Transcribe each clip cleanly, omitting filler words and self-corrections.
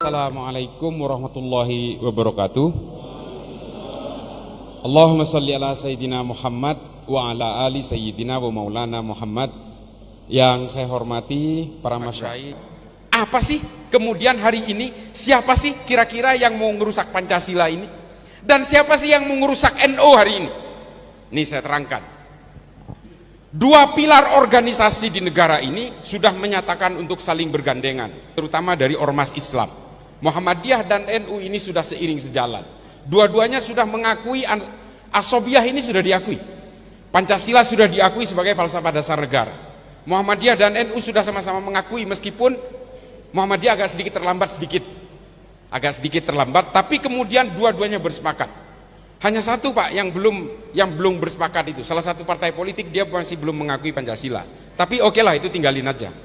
Assalamualaikum warahmatullahi wabarakatuh. Allahumma salli ala Sayyidina Muhammad wa ala ali Sayyidina wa maulana Muhammad. Yang saya hormati para masyayikh. Apa sih kemudian hari ini, siapa sih kira-kira yang mau merusak Pancasila ini? Dan siapa sih yang mau merusak NU hari ini? Ini saya terangkan. Dua pilar organisasi di negara ini sudah menyatakan untuk saling bergandengan, terutama dari ormas Islam. Muhammadiyah dan NU ini sudah seiring sejalan. Dua-duanya sudah mengakui, Asobiyah ini sudah diakui, Pancasila sudah diakui sebagai falsafah dasar negara. Muhammadiyah dan NU sudah sama-sama mengakui, meskipun Muhammadiyah agak sedikit terlambat, tapi kemudian dua-duanya bersepakat. Hanya satu Pak yang belum bersepakat itu, salah satu partai politik dia masih belum mengakui Pancasila. Tapi oke lah, itu tinggalin aja.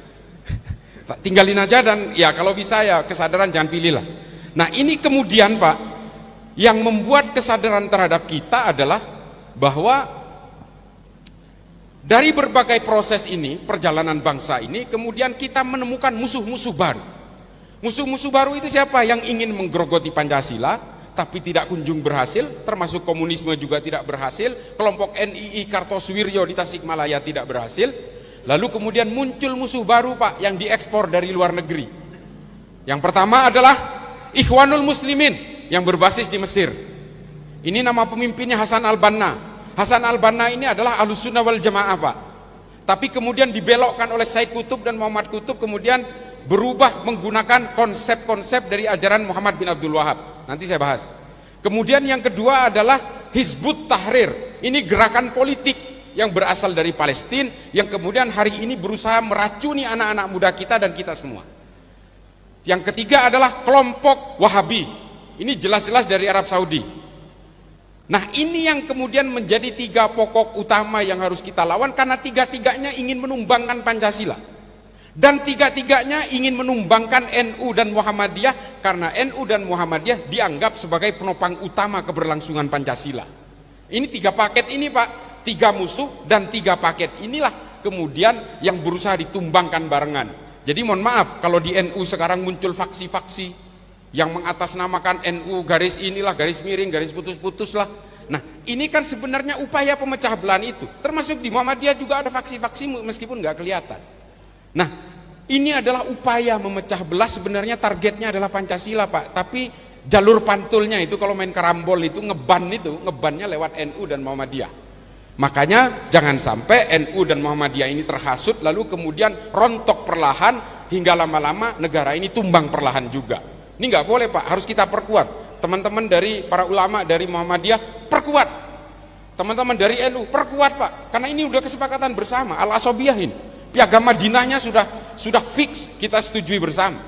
Tinggalin aja, dan ya kalau bisa ya kesadaran jangan pilih lah. Nah ini kemudian Pak, yang membuat kesadaran terhadap kita adalah bahwa dari berbagai proses ini, perjalanan bangsa ini, kemudian kita menemukan musuh-musuh baru. Musuh-musuh baru itu siapa? Yang ingin menggerogoti Pancasila tapi tidak kunjung berhasil, termasuk komunisme juga tidak berhasil, kelompok NII Kartosuwiryo di Tasikmalaya tidak berhasil. Lalu kemudian muncul musuh baru Pak yang diekspor dari luar negeri. Yang pertama adalah Ikhwanul Muslimin yang berbasis di Mesir. Ini nama pemimpinnya Hasan al-Banna. Hasan al-Banna ini adalah Ahlussunnah wal Jamaah Pak. Tapi kemudian dibelokkan oleh Said Qutb dan Muhammad Qutb, kemudian berubah menggunakan konsep-konsep dari ajaran Muhammad bin Abdul Wahab. Nanti saya bahas. Kemudian yang kedua adalah Hizbut Tahrir. Ini gerakan politik yang berasal dari Palestina, yang kemudian hari ini berusaha meracuni anak-anak muda kita dan kita semua. Yang ketiga adalah kelompok Wahabi. Ini jelas-jelas dari Arab Saudi. Nah ini yang kemudian menjadi tiga pokok utama yang harus kita lawan, karena tiga-tiganya ingin menumbangkan Pancasila. Dan tiga-tiganya ingin menumbangkan NU dan Muhammadiyah, karena NU dan Muhammadiyah dianggap sebagai penopang utama keberlangsungan Pancasila. Ini tiga paket ini Pak, tiga musuh dan tiga paket inilah kemudian yang berusaha ditumbangkan barengan. Jadi mohon maaf kalau di NU sekarang muncul faksi-faksi yang mengatasnamakan NU garis inilah, garis miring, garis putus-putus lah. Nah ini kan sebenarnya upaya pemecah belahan itu. Termasuk di Muhammadiyah juga ada faksi-faksi meskipun nggak kelihatan. Nah ini adalah upaya memecah belah, sebenarnya targetnya adalah Pancasila Pak. Tapi jalur pantulnya itu kalau main karambol itu ngebannya lewat NU dan Muhammadiyah. Makanya jangan sampai NU dan Muhammadiyah ini terhasut lalu kemudian rontok perlahan hingga lama-lama negara ini tumbang perlahan juga. Ini nggak boleh Pak, harus kita perkuat. Teman-teman dari para ulama dari Muhammadiyah perkuat, teman-teman dari NU perkuat Pak, karena ini udah kesepakatan bersama. Al-Asobiyah ini Piagam Madinahnya sudah fix, kita setujui bersama.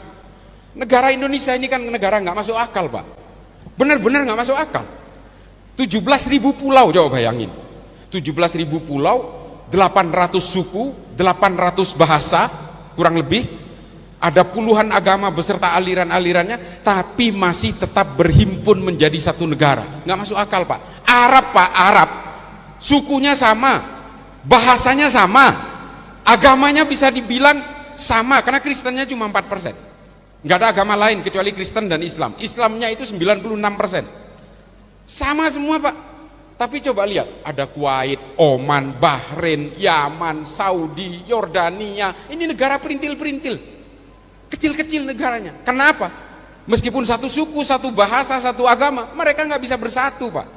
Negara Indonesia ini kan negara nggak masuk akal Pak, benar-benar nggak masuk akal. 17.000 pulau, coba bayangin, 17.000 pulau, 800 suku, 800 bahasa kurang lebih, ada puluhan agama beserta aliran-alirannya, tapi masih tetap berhimpun menjadi satu negara. Nggak masuk akal Pak. Arab Pak, Arab, sukunya sama, bahasanya sama, agamanya bisa dibilang sama, karena Kristennya cuma 4%. Nggak ada agama lain kecuali Kristen dan Islam. Islamnya itu 96%. Sama semua Pak. Tapi coba lihat, ada Kuwait, Oman, Bahrain, Yaman, Saudi, Yordania. Ini negara perintil-perintil, kecil-kecil negaranya. Kenapa? Meskipun satu suku, satu bahasa, satu agama, mereka nggak bisa bersatu Pak.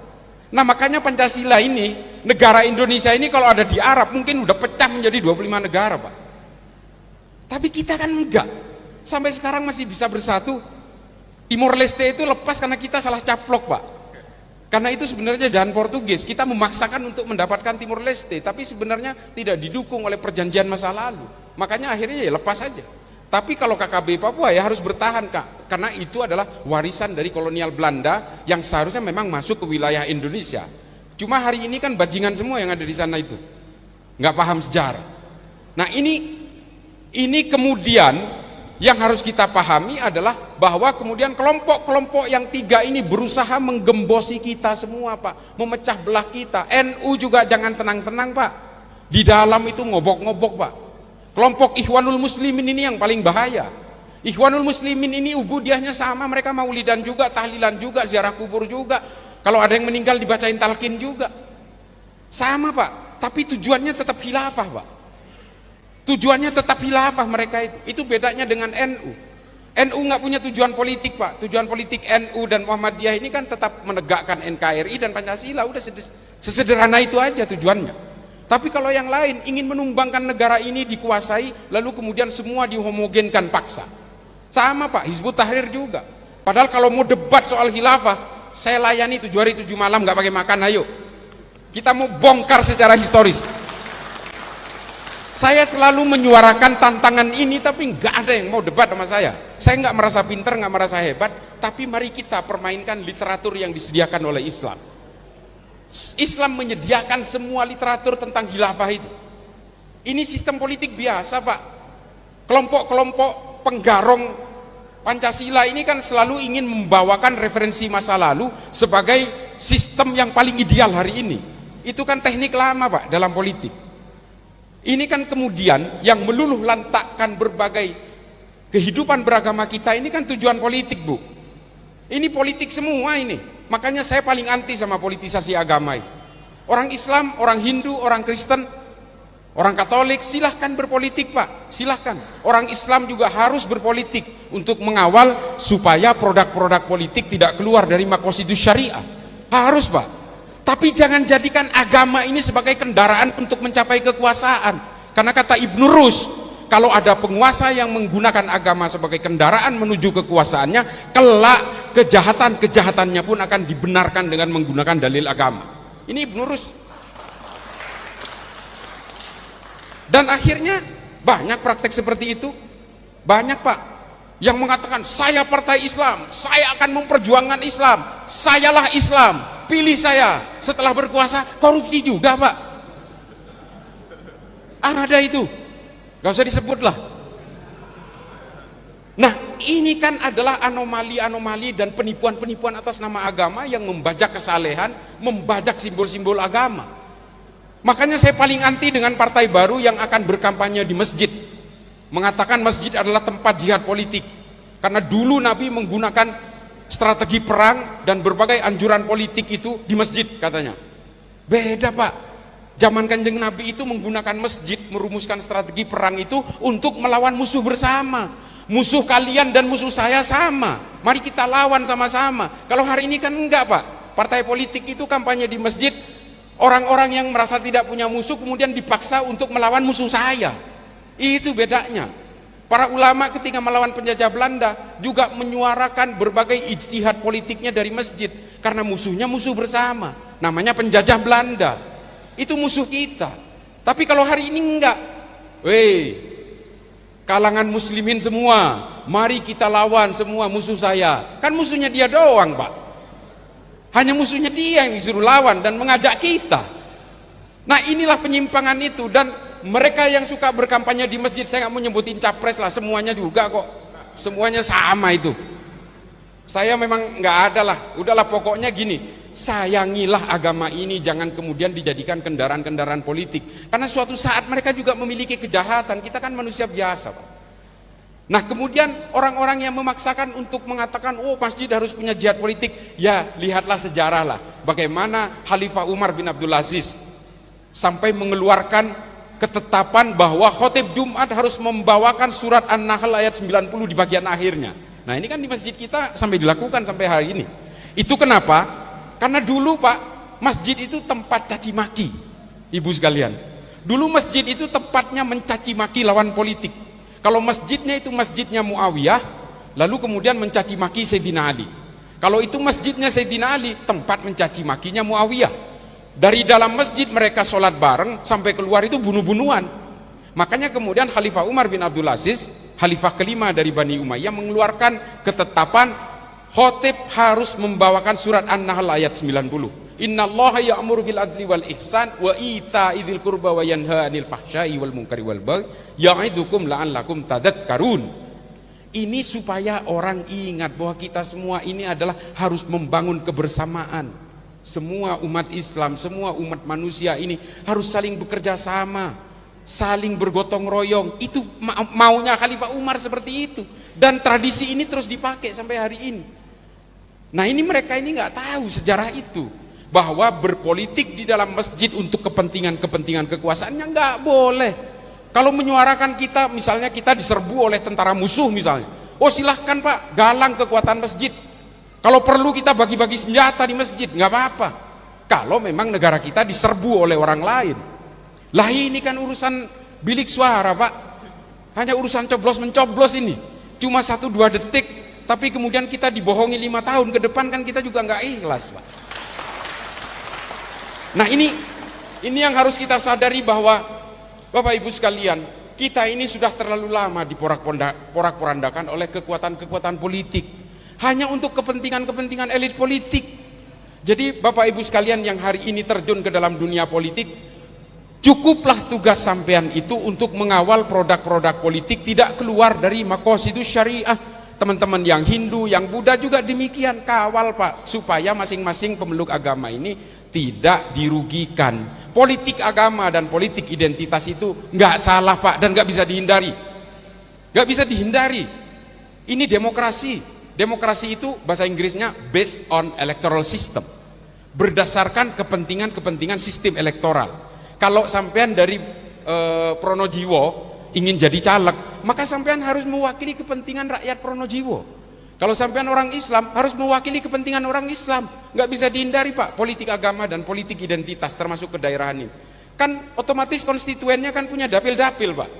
Nah makanya Pancasila ini, negara Indonesia ini kalau ada di Arab mungkin udah pecah menjadi 25 negara Pak. Tapi kita kan enggak, sampai sekarang masih bisa bersatu. Timor Leste itu lepas karena kita salah caplok Pak. Karena itu sebenarnya jalan Portugis, kita memaksakan untuk mendapatkan Timor Leste, tapi sebenarnya tidak didukung oleh perjanjian masa lalu. Makanya akhirnya ya lepas saja. Tapi kalau KKB Papua ya harus bertahan Kak, karena itu adalah warisan dari kolonial Belanda yang seharusnya memang masuk ke wilayah Indonesia. Cuma hari ini kan bajingan semua yang ada di sana itu, nggak paham sejarah. Nah ini kemudian yang harus kita pahami adalah bahwa kemudian kelompok-kelompok yang tiga ini berusaha menggembosi kita semua Pak, memecah belah kita. NU juga jangan tenang-tenang Pak, di dalam itu ngobok-ngobok Pak. Kelompok Ikhwanul Muslimin ini yang paling bahaya. Ikhwanul Muslimin ini ubudiahnya sama, mereka maulidan juga, tahlilan juga, ziarah kubur juga. Kalau ada yang meninggal dibacain talqin juga. Sama Pak, tapi tujuannya tetap khilafah Pak. Tujuannya tetap khilafah mereka itu. Itu bedanya dengan NU. NU nggak punya tujuan politik Pak. Tujuan politik NU dan Muhammadiyah ini kan tetap menegakkan NKRI dan Pancasila. Udah sesederhana itu aja tujuannya. Tapi kalau yang lain ingin menumbangkan negara ini dikuasai, lalu kemudian semua dihomogenkan paksa. Sama Pak, Hizbut Tahrir juga. Padahal kalau mau debat soal khilafah, saya layani 7 hari 7 malam nggak pakai makan, ayo. Kita mau bongkar secara historis. Saya selalu menyuarakan tantangan ini, tapi nggak ada yang mau debat sama saya. Saya nggak merasa pinter, nggak merasa hebat, tapi mari kita permainkan literatur yang disediakan oleh Islam. Islam menyediakan semua literatur tentang khilafah itu. Ini sistem politik biasa Pak. Kelompok-kelompok penggarong Pancasila ini kan selalu ingin membawakan referensi masa lalu sebagai sistem yang paling ideal hari ini. Itu kan teknik lama Pak dalam politik. Ini kan kemudian yang meluluh lantakkan berbagai kehidupan beragama kita ini kan tujuan politik Bu. Ini politik semua ini. Makanya saya paling anti sama politisasi agama ini. Orang Islam, orang Hindu, orang Kristen, orang Katolik silahkan berpolitik Pak, silahkan. Orang Islam juga harus berpolitik untuk mengawal supaya produk-produk politik tidak keluar dari maqasidus syariah. Harus Pak. Tapi jangan jadikan agama ini sebagai kendaraan untuk mencapai kekuasaan. Karena kata Ibnu Rus, kalau ada penguasa yang menggunakan agama sebagai kendaraan menuju kekuasaannya, kelak kejahatan-kejahatannya pun akan dibenarkan dengan menggunakan dalil agama. Ini Ibnu Rus. Dan akhirnya banyak praktek seperti itu. Banyak Pak yang mengatakan saya partai Islam, saya akan memperjuangkan Islam, sayalah Islam, pilih saya. Setelah berkuasa korupsi juga Pak. Ada itu, gak usah disebut lah. Nah ini kan adalah anomali-anomali dan penipuan-penipuan atas nama agama yang membajak kesalehan, membajak simbol-simbol agama. Makanya saya paling anti dengan partai baru yang akan berkampanye di masjid, mengatakan masjid adalah tempat jihad politik. Karena dulu Nabi menggunakan strategi perang dan berbagai anjuran politik itu di masjid katanya. Beda Pak. Zaman Kanjeng Nabi itu menggunakan masjid, merumuskan strategi perang itu untuk melawan musuh bersama. Musuh kalian dan musuh saya sama, mari kita lawan sama-sama. Kalau hari ini kan enggak Pak. Partai politik itu kampanye di masjid, orang-orang yang merasa tidak punya musuh kemudian dipaksa untuk melawan musuh saya. Itu bedanya. Para ulama ketika melawan penjajah Belanda juga menyuarakan berbagai ijtihad politiknya dari masjid, karena musuhnya musuh bersama, namanya penjajah Belanda. Itu musuh kita. Tapi kalau hari ini enggak, kalangan muslimin semua, mari kita lawan semua musuh saya. Kan musuhnya dia doang Pak. Hanya musuhnya dia yang disuruh lawan dan mengajak kita. Nah inilah penyimpangan itu. Dan mereka yang suka berkampanye di masjid, saya nggak mau nyebutin capres lah, semuanya juga kok. Semuanya sama itu. Saya memang nggak ada lah. Udahlah pokoknya gini, sayangilah agama ini, jangan kemudian dijadikan kendaraan-kendaraan politik. Karena suatu saat mereka juga memiliki kejahatan. Kita kan manusia biasa Pak. Nah kemudian orang-orang yang memaksakan untuk mengatakan oh masjid harus punya jihad politik, ya lihatlah sejarah lah bagaimana Khalifah Umar bin Abdul Aziz sampai mengeluarkan ketetapan bahwa khotib Jumat harus membawakan surat An-Nahl ayat 90 di bagian akhirnya. Nah ini kan di masjid kita sampai dilakukan sampai hari ini. Itu kenapa? Karena dulu Pak, masjid itu tempat caci maki. Ibu sekalian, dulu masjid itu tempatnya mencaci maki lawan politik. Kalau masjidnya itu masjidnya Muawiyah, lalu kemudian mencaci maki Sayyidina Ali. Kalau itu masjidnya Sayyidina Ali, tempat mencaci makinya Muawiyah. Dari dalam masjid mereka sholat bareng, sampai keluar itu bunuh-bunuhan. Makanya kemudian Khalifah Umar bin Abdul Aziz, Khalifah kelima dari Bani Umayyah, mengeluarkan ketetapan khotib harus membawakan surat An-Nahl ayat 90. Innallaha ya'muru bil adli wal ihsan wa ita'idzil qurba wa yanha 'anil fahsya'i wal munkari wal baghi ya'idukum la'allakum tadhakkarun. Ini supaya orang ingat bahwa kita semua ini adalah harus membangun kebersamaan. Semua umat Islam, semua umat manusia ini harus saling bekerja sama. saling bergotong royong. Itu maunya Khalifah Umar seperti itu, dan tradisi ini terus dipakai sampai hari ini. Nah ini mereka ini nggak tahu sejarah itu, bahwa berpolitik di dalam masjid untuk kepentingan kekuasaannya nggak boleh. Kalau menyuarakan kita, misalnya kita diserbu oleh tentara musuh misalnya, oh silahkan Pak, galang kekuatan masjid. Kalau perlu kita bagi-bagi senjata di masjid, nggak apa-apa. Kalau memang negara kita diserbu oleh orang lain. Lah ini kan urusan bilik suara Pak, hanya urusan coblos mencoblos ini, cuma 1-2 detik, tapi kemudian kita dibohongi 5 tahun ke depan, kan kita juga nggak ikhlas Pak. Nah ini yang harus kita sadari, bahwa Bapak Ibu sekalian, kita ini sudah terlalu lama diporak-porandakan oleh kekuatan-kekuatan politik, hanya untuk kepentingan-kepentingan elit politik. Jadi Bapak Ibu sekalian yang hari ini terjun ke dalam dunia politik, cukuplah tugas sampean itu untuk mengawal produk-produk politik tidak keluar dari maqasidus syariah. Teman-teman yang Hindu, yang Buddha juga demikian, kawal Pak, supaya masing-masing pemeluk agama ini tidak dirugikan. Politik agama dan politik identitas itu nggak salah Pak, dan nggak bisa dihindari. Nggak bisa dihindari. Ini demokrasi. Demokrasi itu bahasa Inggrisnya based on electoral system, berdasarkan kepentingan sistem elektoral. Kalau sampean dari Pronojiwo ingin jadi caleg, maka sampean harus mewakili kepentingan rakyat Pronojiwo. Kalau sampean orang Islam, harus mewakili kepentingan orang Islam. Nggak bisa dihindari Pak, politik agama dan politik identitas termasuk kedaerahan ini. Kan otomatis konstituennya kan punya dapil-dapil Pak.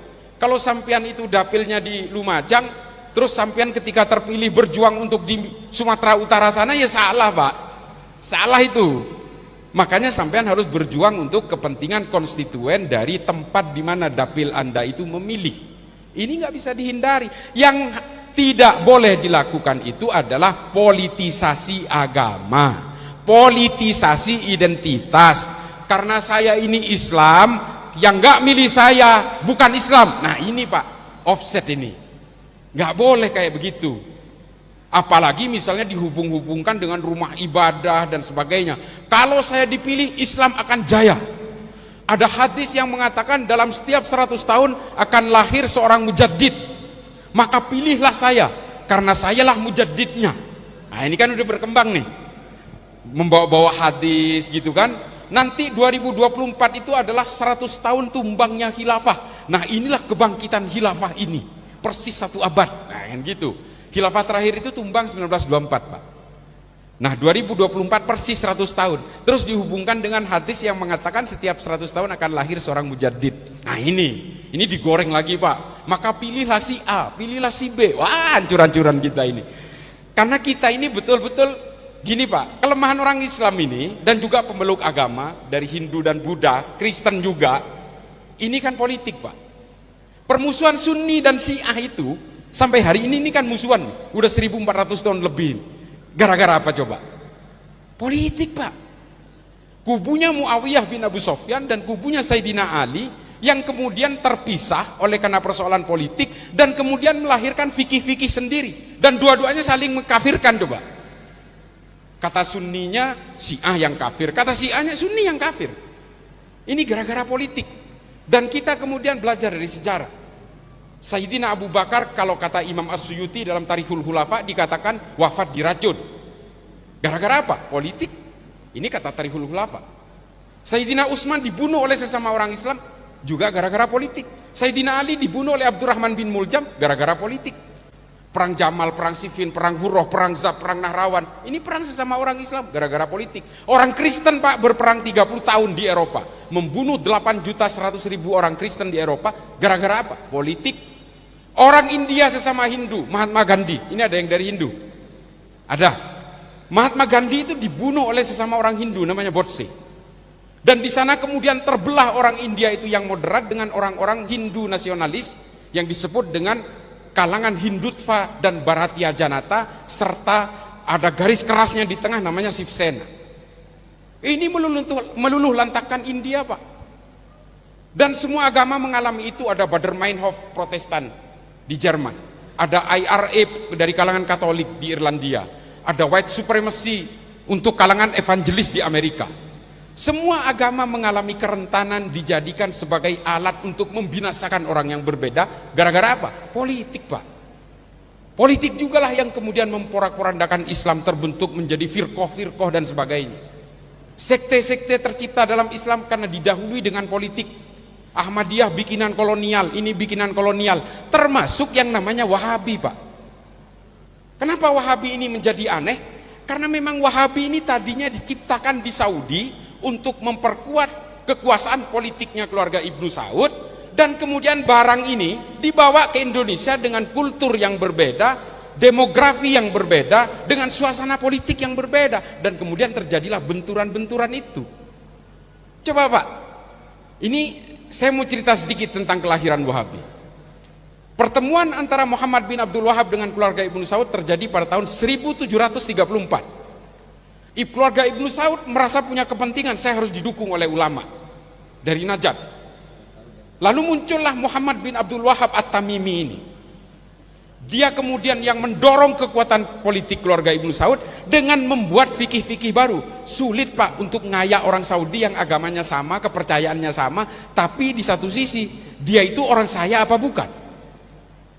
Kalau sampean itu dapilnya di Lumajang, terus sampean ketika terpilih berjuang untuk di Sumatera Utara sana, ya salah Pak. Salah itu. Makanya sampean harus berjuang untuk kepentingan konstituen dari tempat di mana dapil Anda itu memilih. Ini nggak bisa dihindari. Yang tidak boleh dilakukan itu adalah politisasi agama, politisasi identitas. Karena saya ini Islam, yang nggak milih saya bukan Islam. Nah ini Pak, offset ini. Nggak boleh kayak begitu. Apalagi misalnya dihubung-hubungkan dengan rumah ibadah dan sebagainya. Kalau saya dipilih, Islam akan jaya. Ada hadis yang mengatakan dalam setiap 100 tahun akan lahir seorang mujaddid. Maka pilihlah saya, karena sayalah mujaddidnya. Nah ini kan udah berkembang nih, membawa-bawa hadis gitu kan. Nanti 2024 itu adalah 100 tahun tumbangnya khilafah. Nah inilah kebangkitan khilafah ini, persis 1 abad. Nah kan gitu. Khilafah terakhir itu tumbang 1924 Pak. Nah 2024 persis 100 tahun. Terus dihubungkan dengan hadis yang mengatakan setiap 100 tahun akan lahir seorang mujaddid. Nah ini digoreng lagi Pak. Maka pilihlah si A, pilihlah si B. Wah hancur-hancuran kita ini. Karena kita ini betul-betul gini Pak, kelemahan orang Islam ini dan juga pemeluk agama dari Hindu dan Buddha, Kristen juga, ini kan politik Pak. Permusuhan Sunni dan Syiah itu sampai hari ini kan musuhan, udah 1400 tahun lebih. Gara-gara apa coba? Politik Pak. Kubunya Muawiyah bin Abu Sufyan dan kubunya Sayyidina Ali yang kemudian terpisah oleh karena persoalan politik dan kemudian melahirkan fikih-fikih sendiri, dan dua-duanya saling mengkafirkan coba. Kata Sunninya Syiah yang kafir, kata Syiahnya Sunni yang kafir. Ini gara-gara politik. Dan kita kemudian belajar dari sejarah. Sayyidina Abu Bakar, kalau kata Imam As-Suyuti dalam Tarikhul Khulafa, dikatakan wafat diracun. Gara-gara apa? Politik. Ini kata Tarikhul Khulafa. Sayyidina Utsman dibunuh oleh sesama orang Islam juga gara-gara politik. Sayyidina Ali dibunuh oleh Abdurrahman bin Muljam gara-gara politik. Perang Jamal, perang Siffin, perang Hurrah, perang Zab, perang Nahrawan, ini perang sesama orang Islam gara-gara politik. Orang Kristen Pak berperang 30 tahun di Eropa, membunuh 8.100.000 orang Kristen di Eropa gara-gara apa? Politik. Orang India sesama Hindu, Mahatma Gandhi, ini ada yang dari Hindu? Ada. Mahatma Gandhi itu dibunuh oleh sesama orang Hindu namanya Godse. Dan di sana kemudian terbelah orang India itu yang moderat dengan orang-orang Hindu nasionalis yang disebut dengan kalangan Hindutva dan Bharatiya Janata, serta ada garis kerasnya di tengah namanya Shiv Sena. Ini meluluh lantakan India Pak. Dan semua agama mengalami itu. Ada Baader-Meinhof Protestan di Jerman, ada IRA dari kalangan Katolik di Irlandia, ada white supremacy untuk kalangan evangelis di Amerika. Semua agama mengalami kerentanan dijadikan sebagai alat untuk membinasakan orang yang berbeda. Gara-gara apa? Politik, Pak. Politik jugalah yang kemudian memporak-porandakan Islam terbentuk menjadi firqoh-firqoh dan sebagainya. Sekte-sekte tercipta dalam Islam karena didahului dengan politik. Ahmadiyah bikinan kolonial, ini bikinan kolonial, termasuk yang namanya Wahabi, Pak. Kenapa Wahabi ini menjadi aneh? Karena memang Wahabi ini tadinya diciptakan di Saudi untuk memperkuat kekuasaan politiknya keluarga Ibnu Saud, dan kemudian barang ini dibawa ke Indonesia dengan kultur yang berbeda, demografi yang berbeda, dengan suasana politik yang berbeda, dan kemudian terjadilah benturan-benturan itu. Coba Pak, ini saya mau cerita sedikit tentang kelahiran Wahabi. Pertemuan antara Muhammad bin Abdul Wahab dengan keluarga Ibnu Saud terjadi pada tahun 1734. Keluarga Ibnu Saud merasa punya kepentingan, saya harus didukung oleh ulama dari Najd. Lalu muncullah Muhammad bin Abdul Wahab At-Tamimi ini. Dia kemudian yang mendorong kekuatan politik keluarga Ibnu Saud dengan membuat fikih-fikih baru. Sulit Pak untuk ngayak orang Saudi yang agamanya sama, kepercayaannya sama, tapi di satu sisi dia itu orang saya apa bukan?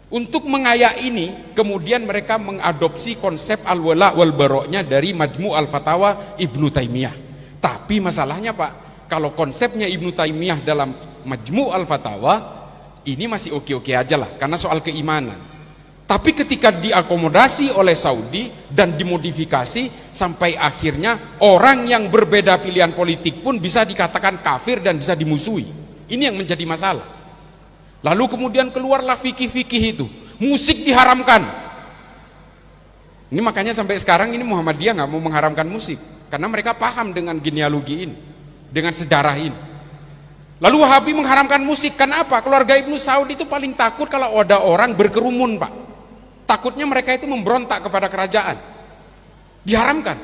Untuk mengayak ini, kemudian mereka mengadopsi konsep al-wala wal baroknya dari Majmu' al-Fatawa Ibnu Taimiyah. Tapi masalahnya Pak, kalau konsepnya Ibnu Taimiyah dalam Majmu' al-Fatawa ini masih oke-oke aja lah, karena soal keimanan. Tapi ketika diakomodasi oleh Saudi dan dimodifikasi, sampai akhirnya orang yang berbeda pilihan politik pun bisa dikatakan kafir dan bisa dimusuhi. Ini yang menjadi masalah. Lalu kemudian keluarlah fikih-fikih itu, musik diharamkan. Ini makanya sampai sekarang ini Muhammadiyah nggak mau mengharamkan musik, karena mereka paham dengan genealogi ini, dengan sejarah ini. Lalu Wahabi mengharamkan musik, kenapa? Keluarga Ibnu Saud itu paling takut kalau ada orang berkerumun, Pak. Takutnya mereka itu memberontak kepada kerajaan. Diharamkan.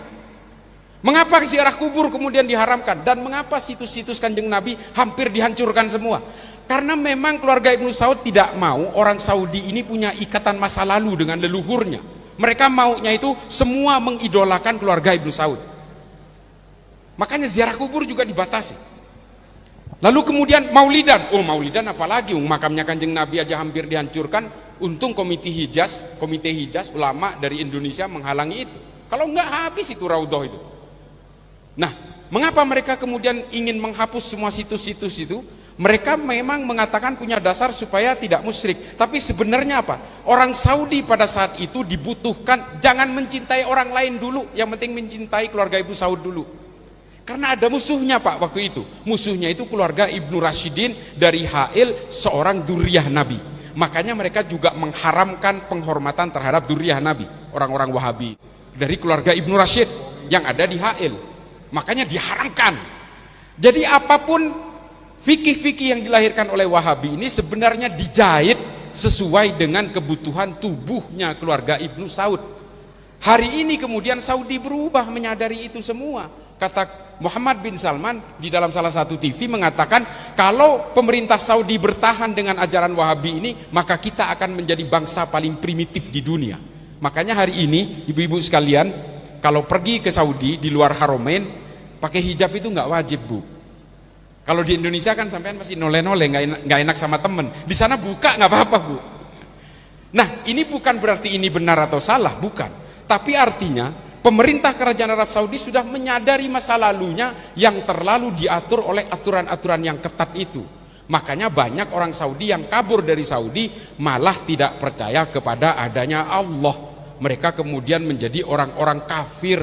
Mengapa ziarah kubur kemudian diharamkan? Dan mengapa situs-situs Kanjeng Nabi hampir dihancurkan semua? Karena memang keluarga Ibnu Saud tidak mau orang Saudi ini punya ikatan masa lalu dengan leluhurnya. Mereka maunya itu semua mengidolakan keluarga Ibnu Saud. Makanya ziarah kubur juga dibatasi. Lalu kemudian maulidan. Oh, maulidan apalagi? Makamnya Kanjeng Nabi aja hampir dihancurkan. Untung komite Hijaz ulama dari Indonesia menghalangi itu. Kalau enggak habis itu raudhah itu. Nah, mengapa mereka kemudian ingin menghapus semua situs-situs itu? Mereka memang mengatakan punya dasar supaya tidak musyrik. Tapi sebenarnya apa? Orang Saudi pada saat itu dibutuhkan jangan mencintai orang lain dulu, yang penting mencintai keluarga Ibnu Saud dulu. Karena ada musuhnya Pak waktu itu. Musuhnya itu keluarga Ibnu Rashidin dari Ha'il, seorang dzurriyyah Nabi. Makanya mereka juga mengharamkan penghormatan terhadap dzurriyyah Nabi, orang-orang Wahabi dari keluarga Ibnu Rashid yang ada di Ha'il. Makanya diharamkan. Jadi apapun fikih-fikih yang dilahirkan oleh Wahabi ini sebenarnya dijahit sesuai dengan kebutuhan tubuhnya keluarga Ibnu Saud. Hari ini kemudian Saudi berubah menyadari itu semua. Kata Muhammad bin Salman di dalam salah satu TV mengatakan, kalau pemerintah Saudi bertahan dengan ajaran Wahabi ini, maka kita akan menjadi bangsa paling primitif di dunia. Makanya hari ini ibu-ibu sekalian, kalau pergi ke Saudi di luar Haramain, pakai hijab itu nggak wajib Bu. Kalau di Indonesia kan sampean masih noleh-noleh, nggak enak sama temen. Di sana buka nggak apa-apa Bu. Nah, ini bukan berarti ini benar atau salah, bukan. Tapi artinya pemerintah kerajaan Arab Saudi sudah menyadari masa lalunya yang terlalu diatur oleh aturan-aturan yang ketat itu. Makanya banyak orang Saudi yang kabur dari Saudi malah tidak percaya kepada adanya Allah. Mereka kemudian menjadi orang-orang kafir,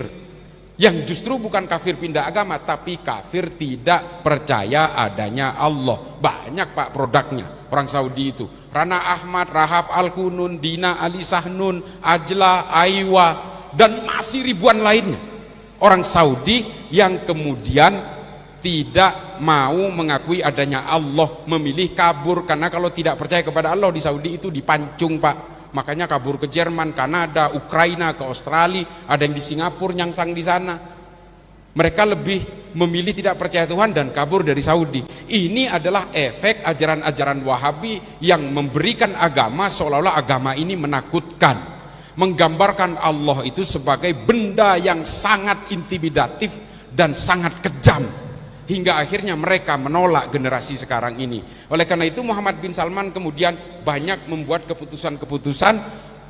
yang justru bukan kafir pindah agama, tapi kafir tidak percaya adanya Allah. Banyak Pak produknya orang Saudi itu. Rana Ahmad, Rahaf Al-Kunun, Dina Ali Sahnun, Ajla, Aiwa, dan masih ribuan lainnya. Orang Saudi yang kemudian tidak mau mengakui adanya Allah, memilih kabur, karena kalau tidak percaya kepada Allah di Saudi itu dipancung Pak. Makanya kabur ke Jerman, Kanada, Ukraina, ke Australia, ada yang di Singapura nyangsang di sana. Mereka lebih memilih tidak percaya Tuhan dan kabur dari Saudi. Ini adalah efek ajaran-ajaran Wahabi yang memberikan agama seolah-olah agama ini menakutkan, menggambarkan Allah itu sebagai benda yang sangat intimidatif dan sangat kejam. hingga akhirnya mereka menolak generasi sekarang ini. Oleh karena itu Muhammad bin Salman kemudian banyak membuat keputusan-keputusan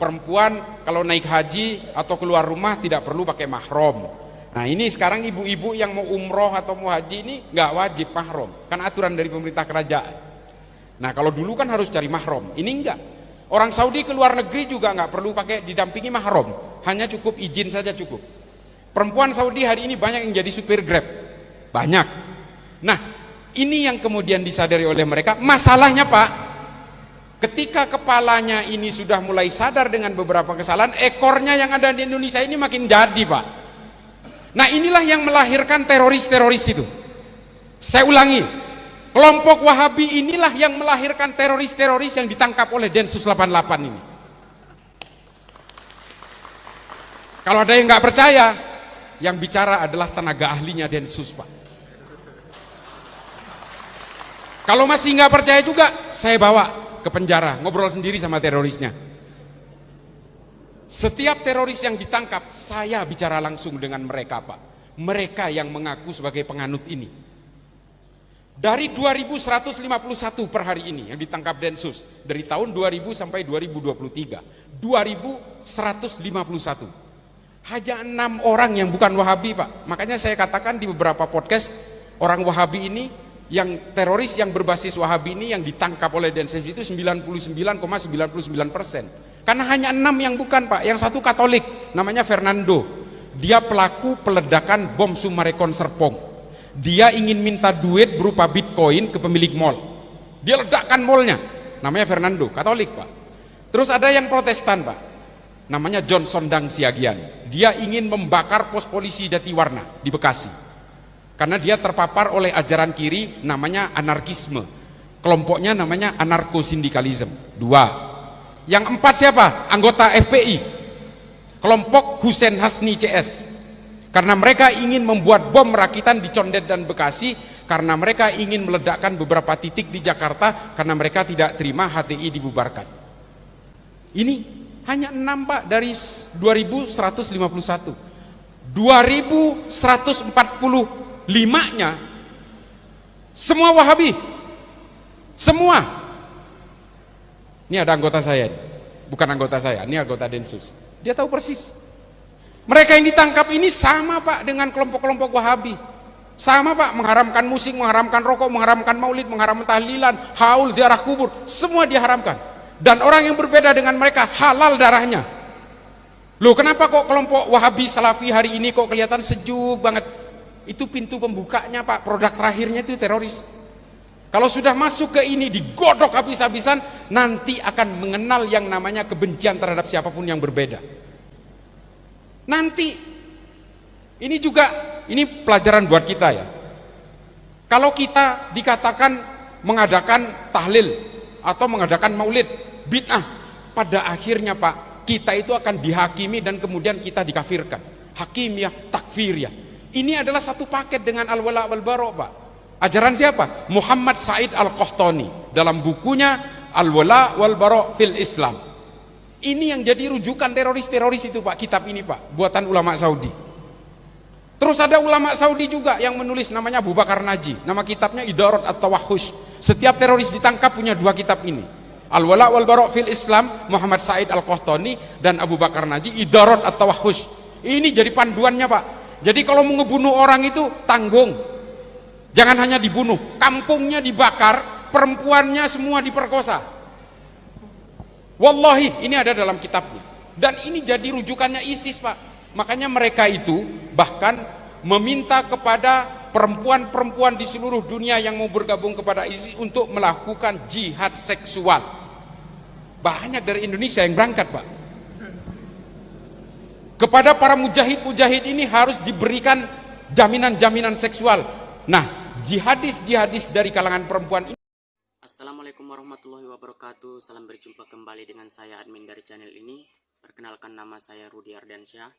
perempuan kalau naik haji atau keluar rumah tidak perlu pakai mahram. Nah ini sekarang ibu-ibu yang mau umroh atau mau haji ini nggak wajib mahram, kan aturan dari pemerintah kerajaan. Nah kalau dulu kan harus cari mahram, ini enggak. Orang Saudi keluar negeri juga nggak perlu pakai didampingi mahram, hanya cukup izin saja cukup. Perempuan Saudi hari ini banyak yang jadi supir Grab, banyak. Nah ini yang kemudian disadari oleh mereka. Masalahnya Pak, ketika kepalanya ini sudah mulai sadar dengan beberapa kesalahan, ekornya yang ada di Indonesia ini makin jadi Pak. Nah inilah yang melahirkan teroris-teroris itu. Saya ulangi, kelompok Wahabi inilah yang melahirkan teroris-teroris yang ditangkap oleh Densus 88 ini. Kalau ada yang nggak percaya, yang bicara adalah tenaga ahlinya Densus Pak. Kalau masih nggak percaya juga, saya bawa ke penjara, ngobrol sendiri sama terorisnya. Setiap teroris yang ditangkap, saya bicara langsung dengan mereka Pak. Mereka yang mengaku sebagai penganut ini. Dari 2151 per hari ini yang ditangkap Densus, dari tahun 2000 sampai 2023, 2151. Hanya 6 orang yang bukan Wahabi Pak. Makanya saya katakan di beberapa podcast, orang Wahabi ini, yang teroris yang berbasis Wahabi ini yang ditangkap oleh Densus itu 99,99%. Karena hanya 6 yang bukan Pak. Yang satu Katolik, namanya Fernando. Dia pelaku peledakan bom Sumarekon Serpong. Dia ingin minta duit berupa Bitcoin ke pemilik mall. Dia ledakkan mallnya. Namanya Fernando, Katolik Pak. Terus ada yang Protestan Pak, namanya John Sondang Siagian. Dia ingin membakar pos polisi Jatiwarna di Bekasi. Karena dia terpapar oleh ajaran kiri namanya anarkisme. Kelompoknya namanya anarko-sindikalisme. 2. Yang 4 siapa? Anggota FPI. Kelompok Hussein Hasni CS. Karena mereka ingin membuat bom rakitan di Condet dan Bekasi, karena mereka ingin meledakkan beberapa titik di Jakarta, karena mereka tidak terima HTI dibubarkan. Ini hanya 6 Pak dari 2151. 2145-nya semua Wahabi. Semua. Ini ada anggota saya, bukan anggota saya, ini anggota Densus. Dia tahu persis. Mereka yang ditangkap ini sama Pak dengan kelompok-kelompok Wahabi. Sama Pak, mengharamkan musik, mengharamkan rokok, mengharamkan maulid, mengharamkan tahlilan, haul, ziarah kubur, semua diharamkan. Dan orang yang berbeda dengan mereka halal darahnya. Loh kenapa kok kelompok Wahabi Salafi hari ini kok kelihatan sejuk banget? Itu pintu pembukanya Pak, produk terakhirnya itu teroris. Kalau sudah masuk ke ini digodok habis-habisan, nanti akan mengenal yang namanya kebencian terhadap siapapun yang berbeda. Nanti ini juga, ini pelajaran buat kita ya. Kalau kita dikatakan mengadakan tahlil atau mengadakan maulid bid'ah, pada akhirnya Pak, kita itu akan dihakimi dan kemudian kita dikafirkan. Hakimiyah, takfiriyah. Ini adalah satu paket dengan al-wala wal bara' Pak. Ajaran siapa? Muhammad Said Al-Qahtani dalam bukunya Al-Wala wal Bara' fil Islam. Ini yang jadi rujukan teroris-teroris itu Pak, kitab ini Pak, buatan ulama Saudi. Terus ada ulama Saudi juga yang menulis, namanya Abu Bakar Naji. Nama kitabnya Idarat at-Tawahhush. Setiap teroris ditangkap punya 2 kitab ini. Al-Wala wal Bara' fil Islam, Muhammad Said Al-Qahtani, dan Abu Bakar Naji, Idarat at-Tawahhush. Ini jadi panduannya Pak. Jadi kalau mau ngebunuh orang itu tanggung. Jangan hanya dibunuh, kampungnya dibakar, perempuannya semua diperkosa. Wallahi, ini ada dalam kitabnya. Dan ini jadi rujukannya ISIS Pak. Makanya mereka itu bahkan meminta kepada perempuan-perempuan di seluruh dunia yang mau bergabung kepada ISIS untuk melakukan jihad seksual. Banyak dari Indonesia yang berangkat Pak. Kepada para mujahid-mujahid ini harus diberikan jaminan-jaminan seksual. Nah, jihadis-jihadis dari kalangan perempuan ini. Assalamualaikum warahmatullahi wabarakatuh. Salam berjumpa kembali dengan saya admin dari channel ini. Perkenalkan, nama saya Rudi Ardiansyah.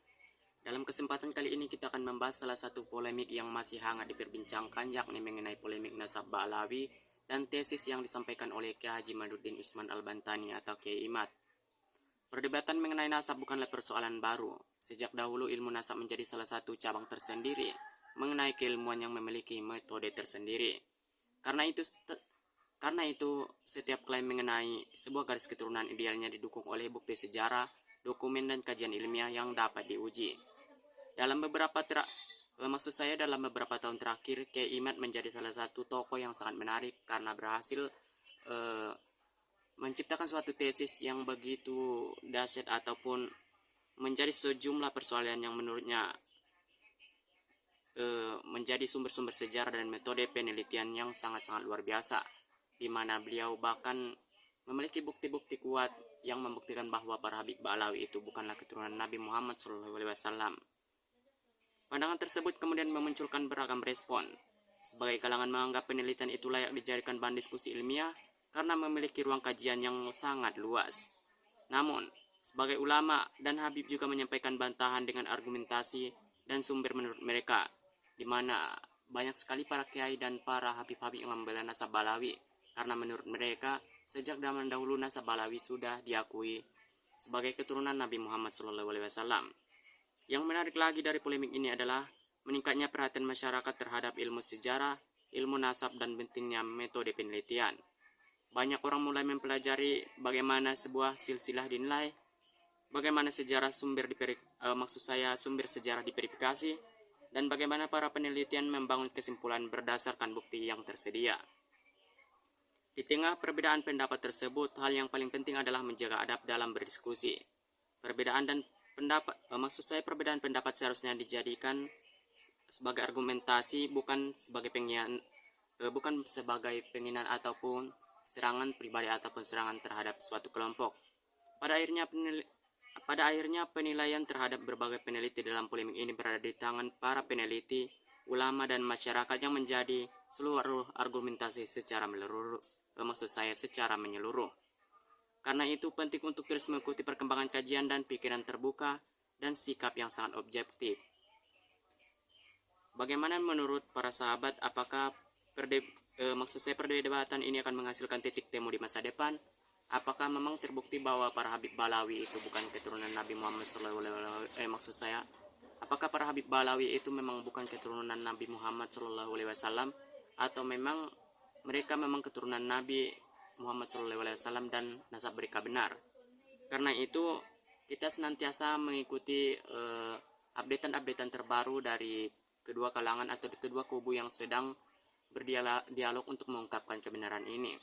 Dalam kesempatan kali ini kita akan membahas salah satu polemik yang masih hangat diperbincangkan, yakni mengenai polemik nasab Ba'alawi dan tesis yang disampaikan oleh Kiai Haji Maduddin Usman Al-Bantani atau Kiai Imad. Perdebatan mengenai nasab bukanlah persoalan baru. Sejak dahulu ilmu nasab menjadi salah satu cabang tersendiri mengenai keilmuan yang memiliki metode tersendiri. Karena itu setiap klaim mengenai sebuah garis keturunan idealnya didukung oleh bukti sejarah, dokumen dan kajian ilmiah yang dapat diuji. Dalam beberapa tahun terakhir, Kiai Imad menjadi salah satu tokoh yang sangat menarik karena berhasil menciptakan suatu tesis yang begitu dahsyat ataupun menjadi sejumlah persoalan yang menurutnya menjadi sumber-sumber sejarah dan metode penelitian yang sangat-sangat luar biasa, di mana beliau bahkan memiliki bukti-bukti kuat yang membuktikan bahwa para Habib Ba'alawi itu bukanlah keturunan Nabi Muhammad SAW. Pandangan tersebut kemudian memunculkan beragam respon. Sebagai kalangan menganggap penelitian itu layak dijadikan bahan diskusi ilmiah karena memiliki ruang kajian yang sangat luas. Namun, sebagai ulama dan Habib juga menyampaikan bantahan dengan argumentasi dan sumber menurut mereka, di mana banyak sekali para kiai dan para Habib-Habib yang membela nasab Ba'alawi, karena menurut mereka sejak zaman dahulu nasab Ba'alawi sudah diakui sebagai keturunan Nabi Muhammad SAW. Yang menarik lagi dari polemik ini adalah meningkatnya perhatian masyarakat terhadap ilmu sejarah, ilmu nasab dan pentingnya metode penelitian. Banyak orang mulai mempelajari bagaimana sebuah silsilah dinilai, bagaimana sumber sejarah diverifikasi, dan bagaimana para penelitian membangun kesimpulan berdasarkan bukti yang tersedia. Di tengah perbedaan pendapat tersebut, hal yang paling penting adalah menjaga adab dalam berdiskusi. Perbedaan pendapat seharusnya dijadikan sebagai argumentasi, bukan sebagai penghinaan ataupun serangan pribadi ataupun serangan terhadap suatu kelompok. Pada akhirnya penilaian terhadap berbagai peneliti dalam polemik ini berada di tangan para peneliti, ulama dan masyarakat yang menjadi seluruh argumentasi secara menyeluruh. Karena itu penting untuk terus mengikuti perkembangan kajian dan pikiran terbuka dan sikap yang sangat objektif. Bagaimana menurut para sahabat, apakah perdebatan ini akan menghasilkan titik temu di masa depan? Apakah memang terbukti bahwa para Habib Ba'alawi itu bukan keturunan Nabi Muhammad SAW? Apakah para Habib Ba'alawi itu memang bukan keturunan Nabi Muhammad SAW, atau memang mereka memang keturunan Nabi Muhammad SAW dan nasab mereka benar? Karena itu kita senantiasa mengikuti updatean terbaru dari kedua kalangan atau kedua kubu yang sedang berdialog untuk mengungkapkan kebenaran ini,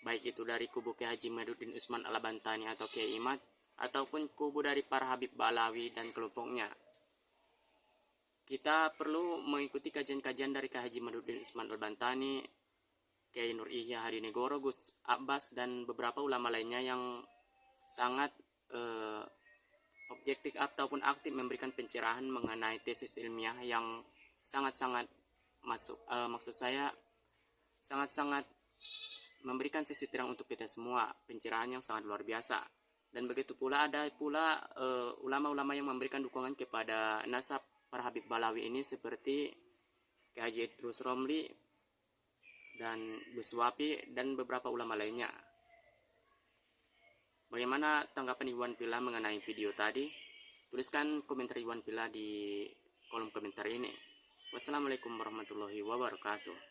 baik itu dari kubu Kiai Haji Madudin Usman Al-Bantani atau Kiai Imad, ataupun kubu dari para Habib Ba'alawi dan kelompoknya. Kita perlu mengikuti kajian-kajian dari Kiai Haji Madudin Usman Al-Bantani, Kiai Nur Ihya Hadinegoro, Gus Abbas, dan beberapa ulama lainnya yang sangat objektif ataupun aktif memberikan pencerahan mengenai tesis ilmiah yang sangat-sangat sangat-sangat memberikan sisi terang untuk kita semua, pencerahan yang sangat luar biasa. Dan begitu pula ada ulama-ulama yang memberikan dukungan kepada nasab para Habib Ba'alawi ini seperti Kiai Haji Idrus Romli dan Gus Wapi dan beberapa ulama lainnya. Bagaimana tanggapan Iwan Pila mengenai video tadi? Tuliskan komentar Iwan Pila di kolom komentar ini. Wassalamualaikum warahmatullahi wabarakatuh.